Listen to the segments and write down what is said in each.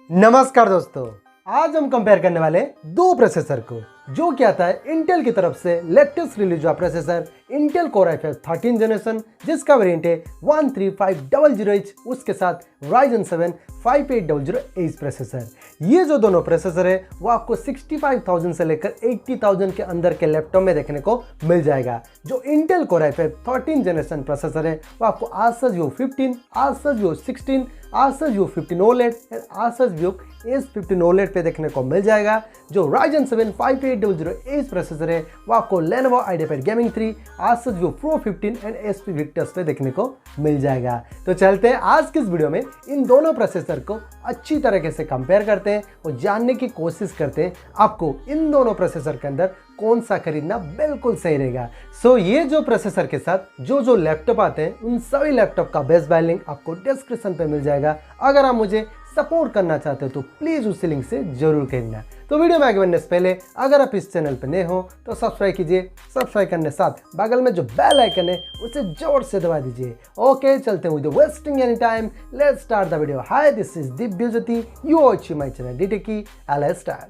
नमस्कार दोस्तों, आज हम कंपेयर करने वाले हैं दो प्रोसेसर को, जो क्या आता है इंटेल की तरफ से लेटेस्ट रिलीज हुआ processor Intel core i5 13 generation, जिसका वेरिएंट है 13500H, उसके साथ Ryzen 7 5800H प्रोसेसर। ये जो दोनों प्रोसेसर है वो आपको 65,000 से लेकर 80,000 के अंदर के लैपटॉप में देखने को मिल जाएगा। जो Intel core i5 13 generation processor है वो आपको Asus VIVO 15, Asus VIVO 16, Asus VIVO 15 OLED और Asus VIVO S15 OLED पे देखने को मिल जाएगा। जो Ryzen 7 5800H प्रोसेसर है वो आपको Lenovo IdeaPad Gaming 3, Asus VIVO Pro 15 and HP Victus पे देखने को मिल जाएगा। तो चलते हैं आज के इस वीडियो में इन दोनों प्रोसेसर को अच्छी तरीके से कंपेयर करते हैं और जानने की कोशिश करते हैं आपको इन दोनों प्रोसेसर के अंदर कौन सा खरीदना बिल्कुल सही रहेगा। सो ये जो प्रोसेसर के साथ जो लैपटॉप आते हैं उन सभी लैपटॉप का बेस्ट बाय लिंक आपको डिस्क्रिप्शन पे मिल जाएगा। अगर आप मुझे सपोर्ट करना चाहते हो तो प्लीज उस लिंक से जरूर खरीदना। तो वीडियो में आगे बढ़ने से पहले अगर आप इस चैनल पर नए हो तो सब्सक्राइब कीजिए, सब्सक्राइब करने साथ बगल में जो बेल आइकन है उसे जोर से दबा दीजिए। ओके, चलते हैं with wasting any time, let's start the video. Hi, this is Divyajyoti, you watching my channel DTechie। Let's start.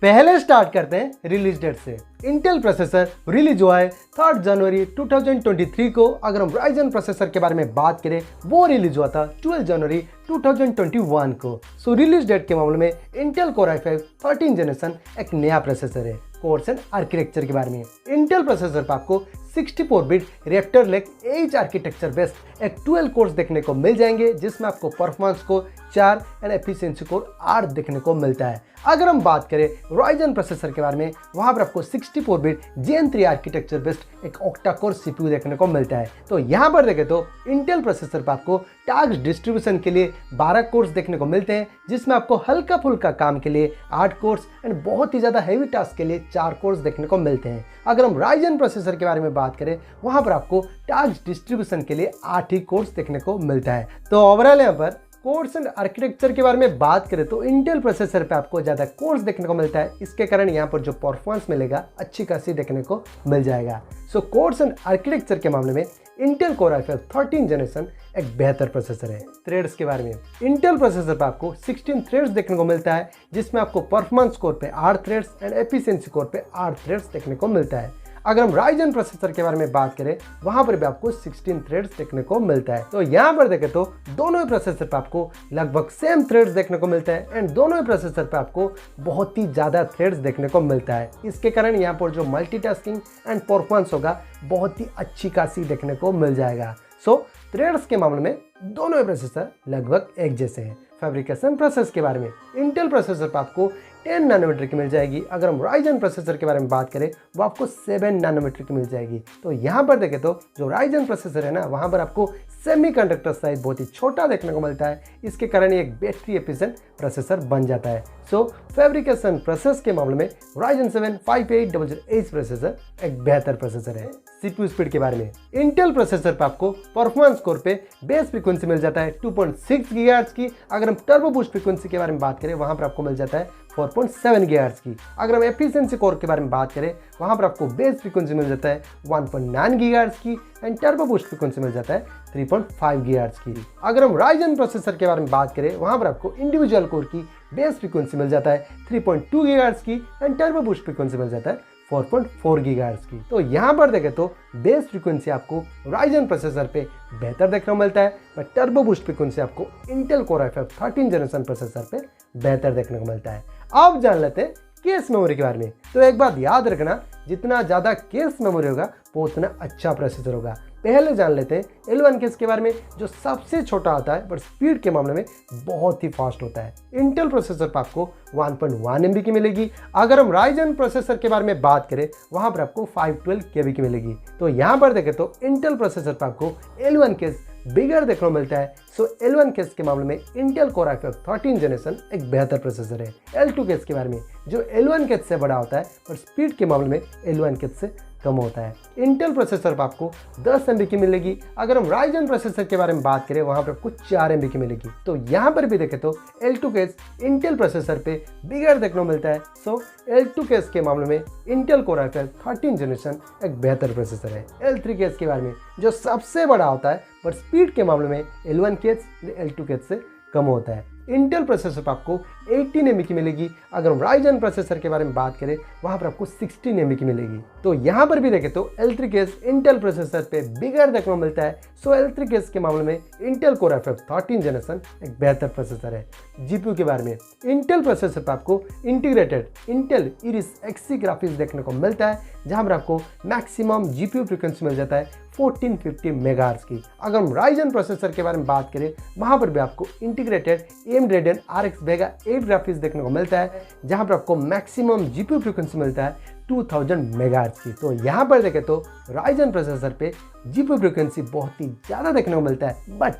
पहले स्टार्ट करते हैं रिलीज डेट से। इंटेल प्रोसेसर रिलीज हुआ है 3 जनवरी 2023 को। अगर हम राइजन प्रोसेसर के बारे में बात करें वो रिलीज हुआ था 12 जनवरी 2021 को। सो रिलीज डेट के मामले में इंटेल कोर i5 13 जनरेशन एक नया प्रोसेसर है। कोर्स एंड आर्किटेक्चर के बारे में इंटेल प्रोसेसर पर आपको 64 बिट रिएक्टर लेक एज आर्किटेक्चर बेस्ड एक 12 कोर्स देखने को मिल जाएंगे, जिसमें आपको परफॉर्मेंस को 4 एंड एफिशिएंसी कोर 8 देखने को मिलता है। अगर हम बात करें राइजन प्रोसेसर के बारे में, वहां पर आपको 64 बिट Gen 3 आर्किटेक्चर बेस्ड एक ऑक्टा कोर CPU देखने को मिलता है। तो यहाँ पर देखें तो इंटेल प्रोसेसर पर आपको टास्क डिस्ट्रीब्यूशन के लिए 12 कोर्स देखने को मिलते हैं, जिसमें आपको हल्का फुल्का काम के लिए 8 कोर्स एंड बहुत ही ज्यादा हैवी टास्क के लिए 4 कोर्स देखने को मिलते हैं। अगर हम राइजन प्रोसेसर के बारे में बात करें, वहां पर आपको टास्क डिस्ट्रीब्यूशन के लिए 8 ही कोर्स देखने को मिलता है। तो ओवरऑल यहाँ पर कोर्स एंड आर्किटेक्चर के बारे में बात करें तो इंटेल प्रोसेसर पे आपको ज़्यादा कोर्स देखने को मिलता है, इसके कारण यहाँ पर जो परफॉर्मेंस मिलेगा अच्छी खासी देखने को मिल जाएगा। सो कोर्स एंड आर्किटेक्चर के मामले में इंटेल कोर i5 13 जनरेशन एक बेहतर प्रोसेसर है। थ्रेड्स के बारे में इंटेल प्रोसेसर पर आपको 16 थ्रेड्स देखने को मिलता है, जिसमें आपको परफॉर्मेंस कोर पे 8 थ्रेड्स एंड एफिशिएंसी कोर पे 8 थ्रेड्स देखने को मिलता है। अगर हम राइजन प्रोसेसर के बारे में बात करें, वहां पर भी आपको 16 थ्रेड्स देखने को मिलता है। तो यहाँ पर देखें तो दोनों ही प्रोसेसर पर आपको लगभग सेम थ्रेड्स देखने को मिलता है एंड दोनों ही प्रोसेसर पर आपको बहुत ही ज्यादा थ्रेड्स देखने को मिलता है। इसके कारण यहाँ पर जो मल्टीटास्किंग एंड परफॉर्मेंस होगा बहुत ही अच्छी खासी देखने को मिल जाएगा। सो थ्रेड्स के मामले में दोनों ही प्रोसेसर लगभग एक जैसे हैं। फैब्रिकेशन प्रोसेस के बारे में इंटेल प्रोसेसर पर आपको 10 नैनोमीटर की मिल जाएगी। अगर हम राइजन प्रोसेसर के बारे में बात करें वो आपको 7 नैनोमीटर की मिल जाएगी। तो यहाँ पर देखें तो जो राइजन प्रोसेसर है ना, वहाँ पर आपको सेमीकंडक्टर साइज बहुत ही छोटा देखने को मिलता है, इसके कारण ये एक बैटरी एफिशिएंट प्रोसेसर बन जाता है। सो फैब्रिकेशन प्रोसेस के मामले में Ryzen 7 5800H प्रोसेसर एक बेहतर प्रोसेसर है। CPU स्पीड के बारे में इंटेल प्रोसेसर पर आपको परफॉर्मेंस कोर पे बेस फ्रीक्वेंसी मिल जाता है 2.6 गीगाहर्ट्ज की। अगर हम टर्बो बूस्ट फ्रीक्वेंसी के बारे में बात करें, वहां पर आपको मिल जाता है 4.7 गीगाहर्ट्ज की। अगर हम एफिशिएंसी कोर के बारे में बात करें, वहां पर आपको बेस फ्रीक्वेंसी मिल जाता है 1.9 गीगाहर्ट्ज की एंड टर्बो बूस्ट फ्रीक्वेंसी मिल जाता है 3.5 गीगाहर्ट्ज की। अगर हम राइजन प्रोसेसर के बारे में बात करें, वहां पर आपको इंडिविजुअल कोर की बेस फ्रीक्वेंसी मिल जाता है 3.2 गीगाहर्ट्ज की एंड टर्बो बूस्ट फ्रीक्वेंसी मिल जाता है 4.4 गीगाहर्ट्ज की। तो यहाँ पर देखें तो बेस फ्रीक्वेंसी आपको राइजन प्रोसेसर पे बेहतर देखने को मिलता है, बट टर्बो बूस्ट फ्रीक्वेंसी आपको Intel core i5 13 generation processor पे बेहतर देखने को मिलता है। अब जान लेते हैं केस मेमोरी के बारे में। तो एक बात याद रखना, जितना ज़्यादा केस मेमोरी होगा वो उतना अच्छा प्रोसेसर होगा। पहले जान लेते हैं L1 केस के बारे में, जो सबसे छोटा आता है बट स्पीड के मामले में बहुत ही फास्ट होता है। इंटेल प्रोसेसर पर आपको 1.1 MB की मिलेगी। अगर हम राइजन प्रोसेसर के बारे में बात करें, वहां पर आपको 512 KB की मिलेगी। तो यहाँ पर देखें तो इंटेल प्रोसेसर पर आपको L1 केस बिगर देखने को मिलता है। सो L1 केस के मामले में इंटेल कोर i5 13 जनरेशन एक बेहतर प्रोसेसर है। L2 केस के बारे में, जो L1 केस से बड़ा होता है पर स्पीड के मामले में L1 केस से कम होता है। इंटेल प्रोसेसर पर आपको 10 MB की मिलेगी। अगर हम राइजन प्रोसेसर के बारे में बात करें वहाँ पर आपको 4 MB की मिलेगी। तो यहाँ पर भी देखें तो L2 केस इंटेल प्रोसेसर पे बिगड़ देखने को मिलता है। सो L2 केस के मामले में इंटेल कोर i5 13 जनरेशन एक बेहतर प्रोसेसर है। L3 केस के बारे में जो सबसे बड़ा होता है पर स्पीड के मामले में L1 केस L2 केस से कम होता है। इंटेल प्रोसेसर पर आपको 18 MB की मिलेगी। अगर हम राइजन प्रोसेसर के बारे में बात करें वहाँ पर आपको 16 MB की मिलेगी। तो यहाँ पर भी देखें तो L3 केस इंटेल प्रोसेसर पे बिगड़ देखने को मिलता है। सो L3 केस के मामले में इंटेल कोर i5 13 जनरेशन एक बेहतर प्रोसेसर है। जीपीयू के बारे में इंटेल प्रोसेसर पर आपको integrated Intel iris Xe graphics देखने को मिलता है, जहाँ पर आपको मैक्सिमम जीपीयू फ्रीक्वेंसी मिल जाता है 1450 मेगाहर्ट्ज की। अगर हम राइजन प्रोसेसर के बारे में बात करें वहाँ पर भी आपको integrated AMD Radeon RX Vega 8 graphics देखने को मिलता है, जहाँ पर आपको मैक्सिमम जीपीयू फ्रीक्वेंसी मिलता है 2000 मेगाहर्ट्ज की। तो यहाँ पर देखें तो राइजन प्रोसेसर पे जीपीयू फ्रीक्वेंसी बहुत ही ज़्यादा देखने को मिलता है, बट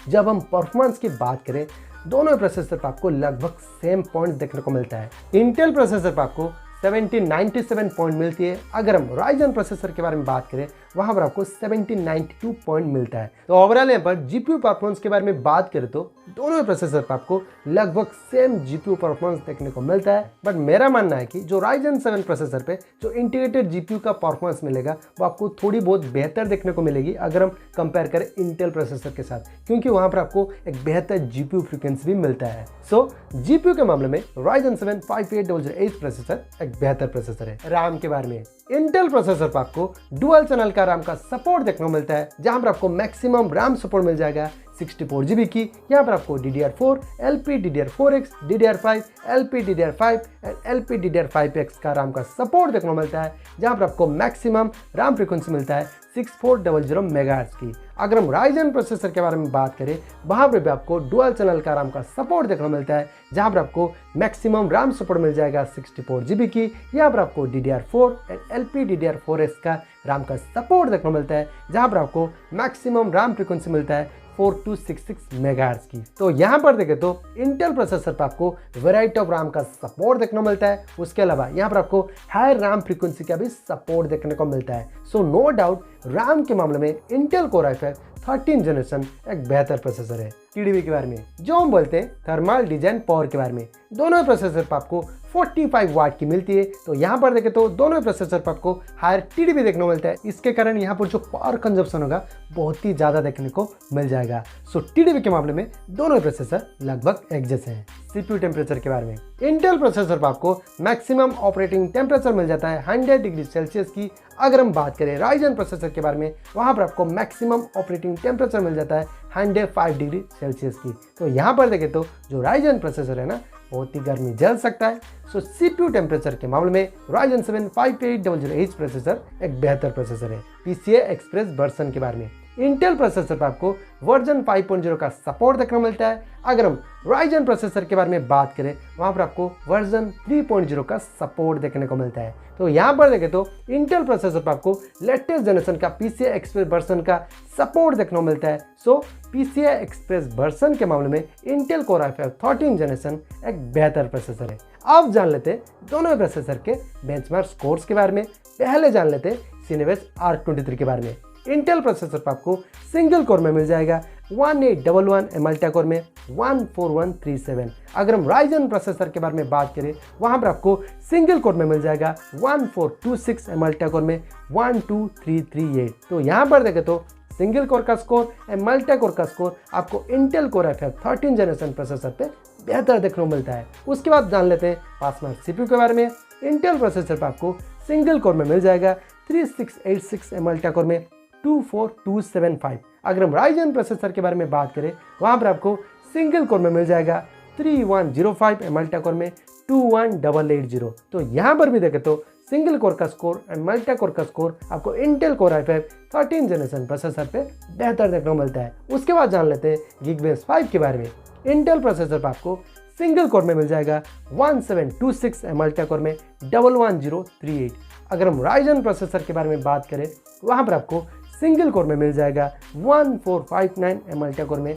जब हम परफॉर्मेंस की बात करें दोनों प्रोसेसर पर आपको लगभग सेम पॉइंट देखने को मिलता है। इंटेल प्रोसेसर पर आपको 1797 पॉइंट मिलती है। अगर हम राइजन प्रोसेसर के बारे में बात करें वहाँ पर आपको 1792 पॉइंट मिलता है। तो ओवरऑल यहाँ पर जीपीयू परफॉर्मेंस के बारे में बात करें तो दोनों प्रोसेसर पर आपको लगभग सेम जीपीयू परफॉर्मेंस देखने को मिलता है, बट मेरा मानना है कि जो राइजन 7 प्रोसेसर पे जो इंटीग्रेटेड जीपीयू का परफॉर्मेंस मिलेगा वो आपको थोड़ी बहुत बेहतर देखने को मिलेगी अगर हम कंपेयर करें इंटेल प्रोसेसर के साथ, क्योंकि वहाँ पर आपको एक बेहतर जीपीयू फ्रीक्वेंसी भी मिलता है। सो जीपीयू के मामले में राइजन 7 5800H प्रोसेसर एक बेहतर प्रोसेसर है। रैम के बारे में इंटेल प्रोसेसर पर आपको डुअल चैनल का रैम का सपोर्ट देखने को मिलता है, जहां पर आपको मैक्सिमम रैम सपोर्ट मिल जाएगा 64 GB की। यहाँ पर आपको DDR4, LPDDR4X, DDR5, LPDDR5 and LPDDR5X का रैम का सपोर्ट देखने को मिलता है, जहाँ पर आपको मैक्सिमम रैम फ्रीक्वेंसी मिलता है 6400 मेगाहर्ट्ज की। अगर हम राइजन प्रोसेसर के बारे में बात करें वहाँ पर भी आपको डुअल चैनल का रैम का सपोर्ट देखने को मिलता है, जहाँ पर आपको मैक्सिमम रैम सपोर्ट मिल जाएगा 64 GB की। यहाँ पर आपको DDR4 एंड LPDDR4X का रैम का सपोर्ट देखने को मिलता है, जहाँ पर आपको मैक्सिमम रैम फ्रीक्वेंसी मिलता है 4266 मेगाहर्ट्ज की। तो यहाँ पर देखें तो इंटेल प्रोसेसर पर आपको वैरायटी ऑफ रैम का सपोर्ट देखने को मिलता है। उसके अलावा यहाँ पर आपको हायर रैम फ्रीक्वेंसी का भी सपोर्ट देखने को मिलता है। सो नो डाउट रैम के मामले में इंटेल कोर i5 13 जनरेशन एक बेहतर प्रोसेसर है। टीडीपी के बारे में जो हम बोलते हैं थर्मल डिजाइन पावर के बारे में, दोनों प्रोसेसर पर आपको 45 वाट की मिलती है। तो यहाँ पर देखें तो दोनों प्रोसेसर पर आपको हायर टीडीपी देखने को मिलता है। इसके कारण यहाँ पर जो पावर कंजप्शन होगा बहुत ही ज़्यादा देखने को मिल जाएगा। सो टीडीपी के मामले में दोनों प्रोसेसर लगभग एक जैसे हैं। सीपीयू टेम्परेचर के बारे में इंटेल प्रोसेसर पर आपको मैक्सिमम ऑपरेटिंग टेम्परेचर मिल जाता है 100 डिग्री सेल्सियस की। अगर हम बात करें राइजन प्रोसेसर के बारे में वहाँ पर आपको मैक्सिमम ऑपरेटिंग टेम्परेचर मिल जाता है 105 डिग्री सेल्सियस की। तो यहाँ पर देखें तो जो राइजन प्रोसेसर है ना बहुत ही गर्मी झेल सकता है। सो सीपीयू टेम्परेचर के मामले में राइजन 7 5800H प्रोसेसर एक बेहतर प्रोसेसर है। PCI एक्सप्रेस वर्जन के बारे में इंटेल प्रोसेसर पर आपको वर्जन 5.0 का सपोर्ट देखने को मिलता है। अगर हम राइजन प्रोसेसर के बारे में बात करें वहाँ पर आपको वर्जन 3.0 का सपोर्ट देखने को मिलता है। तो यहाँ पर देखें तो इंटेल प्रोसेसर पर आपको लेटेस्ट जनरेशन का PCI एक्सप्रेस वर्जन का सपोर्ट देखने को मिलता है। सो PCI एक्सप्रेस वर्जन के मामले में इंटेल कोर i5 13 जनरेशन एक बेहतर प्रोसेसर है। अब जान लेते हैं दोनों प्रोसेसर के बेंचमार्क स्कोर्स के बारे में। पहले जान लेते हैं Cinebench R23 के बारे में। इंटेल प्रोसेसर पर आपको सिंगल कोर में मिल जाएगा 1811 मल्टी कोर में 14137। अगर हम राइजन प्रोसेसर के बारे में बात करें वहां पर आपको सिंगल कोर में मिल जाएगा 1426 मल्टी कोर में 12338। तो यहां पर देखें तो सिंगल कोर का स्कोर एंड मल्टी कोर का स्कोर आपको Intel core i5 13 generation processor पे बेहतर देखने को मिलता है। उसके बाद जान लेते हैं पासमार्क सीपीयू के बारे में। इंटेल प्रोसेसर पर आपको सिंगल कोर में मिल जाएगा 3686 मल्टी कोर में 24275। अगर हम राइजन प्रोसेसर के बारे में बात करें वहां पर आपको सिंगल कोर में मिल जाएगा 3105 मल्टी कोर में 21880। तो यहाँ पर भी देखें तो सिंगल कोर का स्कोर एंड मल्टी कोर का स्कोर आपको Intel core i5 13 generation processor पे बेहतर देखने को मिलता है। उसके बाद जान लेते हैं Geekbench 5 के बारे में। इंटेल प्रोसेसर पर आपको सिंगल कोर में मिल जाएगा 1726 मल्टी कोर में 11038। अगर हम राइजन प्रोसेसर के बारे में बात करें वहाँ पर आपको सिंगल कोर में मिल जाएगा 1459 मल्टी कोर में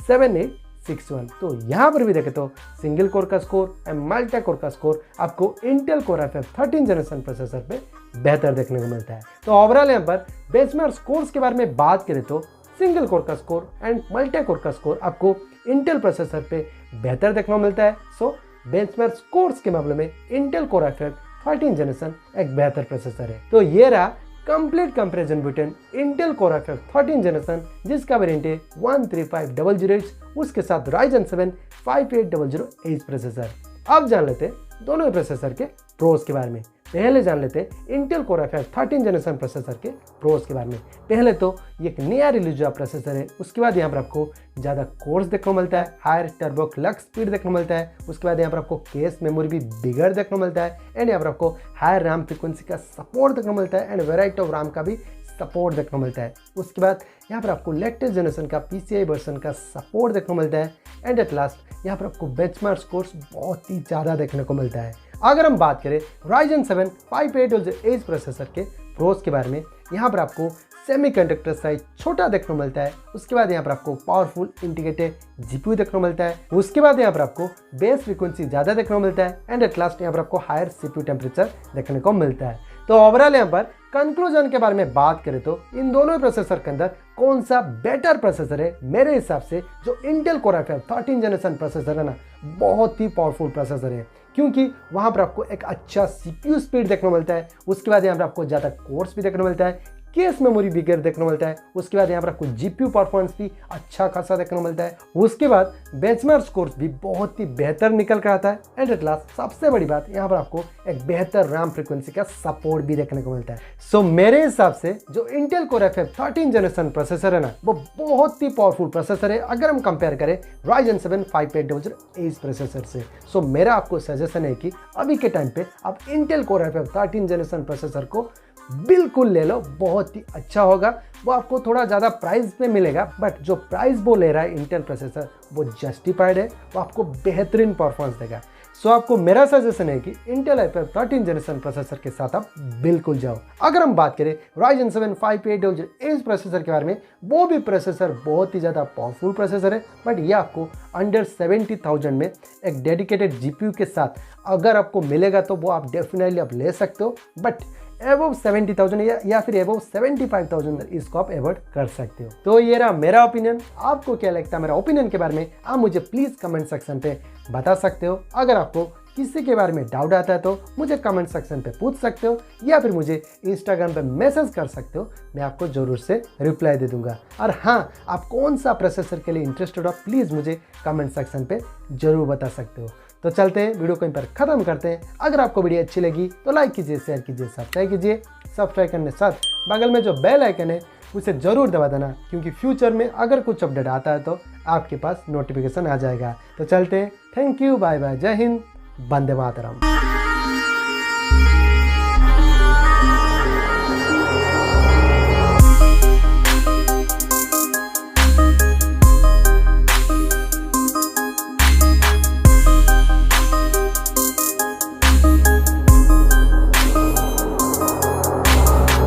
78 61। तो यहाँ पर भी देखें तो सिंगल कोर का स्कोर एंड मल्टी कोर का स्कोर आपको Intel core i5-13 generation processor पे बेहतर देखने को मिलता है। तो ओवरऑल यहाँ पर बेंचमार्क स्कोर्स के बारे में बात करें तो सिंगल कोर का स्कोर एंड मल्टी कोर का स्कोर आपको इंटेल प्रोसेसर पे बेहतर देखने को मिलता है। सो बेंचमार्क स्कोर्स के मामले में इंटेल कोर i5-13 जनरेशन एक बेहतर प्रोसेसर है। तो ये रहा complete comparison between Intel core i5-13 generation जिसका वेरिएंट है 13500H, उसके साथ Ryzen 7 5800H प्रोसेसर। अब जान लेते हैं दोनों प्रोसेसर के प्रोस के बारे में। पहले जान लेते हैं Intel core i5-13 generation processor के प्रोस के बारे में। पहले तो ये एक नया रिलीज हुआ प्रोसेसर है, उसके बाद यहाँ पर आपको ज़्यादा कोर्स देखने को मिलता है, हायर टर्बो क्लॉक स्पीड देखने को मिलता है, उसके बाद यहाँ पर आपको केस मेमोरी भी बिगड़ देखने को मिलता है एंड यहाँ पर आपको हायर रैम फ्रिक्वेंसी का सपोर्ट देखने को मिलता है एंड वेराइटी ऑफ रैम का भी सपोर्ट देखने को मिलता है। उसके बाद यहाँ पर आपको लेटेस्ट जनरेशन का PCI वर्जन का सपोर्ट देखने को मिलता है एंड एट लास्ट यहाँ पर आपको बेंचमार्क स्कोर्स बहुत ही ज़्यादा देखने को मिलता है। अगर हम बात करें Ryzen 7 5800H प्रोसेसर के प्रोस के बारे में, यहाँ पर आपको सेमीकंडक्टर साइज छोटा देखने को मिलता है। उसके बाद यहाँ पर आपको पावरफुल इंटीग्रेटेड GPU देखने को मिलता है। उसके बाद यहाँ पर आपको बेस फ्रीक्वेंसी ज़्यादा देखने को मिलता है एंड एट लास्ट यहाँ पर आपको हायर CPU टेम्परेचर देखने को मिलता है। तो ओवरऑल यहाँ पर कंक्लूजन के बारे में बात करें तो इन दोनों प्रोसेसर के अंदर कौन सा बेटर प्रोसेसर है, मेरे हिसाब से जो Intel core i5-13 generation processor है ना, बहुत ही पावरफुल प्रोसेसर है क्योंकि वहाँ पर आपको एक अच्छा CPU स्पीड देखने को मिलता है। उसके बाद यहाँ पर आपको ज़्यादा कोर्स भी देखने को मिलता है, केस मेमोरी बिगर देखने को मिलता है। उसके बाद यहाँ पर आपको GPU परफॉर्मेंस भी अच्छा खासा देखने को मिलता है। उसके बाद बेंचमार्क स्कोर्स भी बहुत ही बेहतर निकल कर आता है एंड एट लास्ट सबसे बड़ी बात यहाँ पर आपको एक बेहतर रैम फ्रिक्वेंसी का सपोर्ट भी देखने को मिलता है। सो मेरे हिसाब से जो Intel core i5-13 generation processor है ना, वो बहुत ही पावरफुल प्रोसेसर है अगर हम कंपेयर करें Ryzen 7 5800H प्रोसेसर से। सो मेरा आपको सजेशन है कि अभी के टाइम पे आप Intel core i5-13 generation processor को बिल्कुल ले लो, बहुत ही अच्छा होगा। वो आपको थोड़ा ज़्यादा प्राइस में मिलेगा बट जो प्राइस वो ले रहा है इंटेल प्रोसेसर वो जस्टिफाइड है, वो आपको बेहतरीन परफॉर्मेंस देगा। सो आपको मेरा सजेशन है कि इंटेल i5-13 जनरेशन प्रोसेसर के साथ आप बिल्कुल जाओ। अगर हम बात करें Ryzen 7 5800H प्रोसेसर के बारे में, वो भी प्रोसेसर बहुत ही ज़्यादा पावरफुल प्रोसेसर है बट ये आपको अंडर 70,000 में एक डेडिकेटेड GPU के साथ अगर आपको मिलेगा तो वो आप डेफिनेटली आप ले सकते हो, बट एबव 70,000 या फिर एबव 75,000 इसको आप एवॉर्ड कर सकते हो। तो ये रहा मेरा ओपिनियन। आपको क्या लगता है मेरा ओपिनियन के बारे में, आप मुझे प्लीज़ कमेंट सेक्शन पे बता सकते हो। अगर आपको किसी के बारे में डाउट आता है तो मुझे कमेंट सेक्शन पे पूछ सकते हो या फिर मुझे इंस्टाग्राम पे मैसेज कर सकते हो, मैं आपको ज़रूर से रिप्लाई दे दूंगा। और हाँ, आप कौन सा प्रोसेसर के लिए इंटरेस्टेड हो प्लीज़ मुझे कमेंट सेक्शन पे ज़रूर बता सकते हो। तो चलते हैं, वीडियो को यहीं पर ख़त्म करते हैं। अगर आपको वीडियो अच्छी लगी तो लाइक कीजिए, शेयर कीजिए, सब्सक्राइब कीजिए। सब्सक्राइब करने के साथ बगल में जो बेल आइकन है उसे ज़रूर दबा देना क्योंकि फ्यूचर में अगर कुछ अपडेट आता है तो आपके पास नोटिफिकेशन आ जाएगा। तो चलते हैं, थैंक यू, बाय बाय, जय हिंद, वंदे मातरम।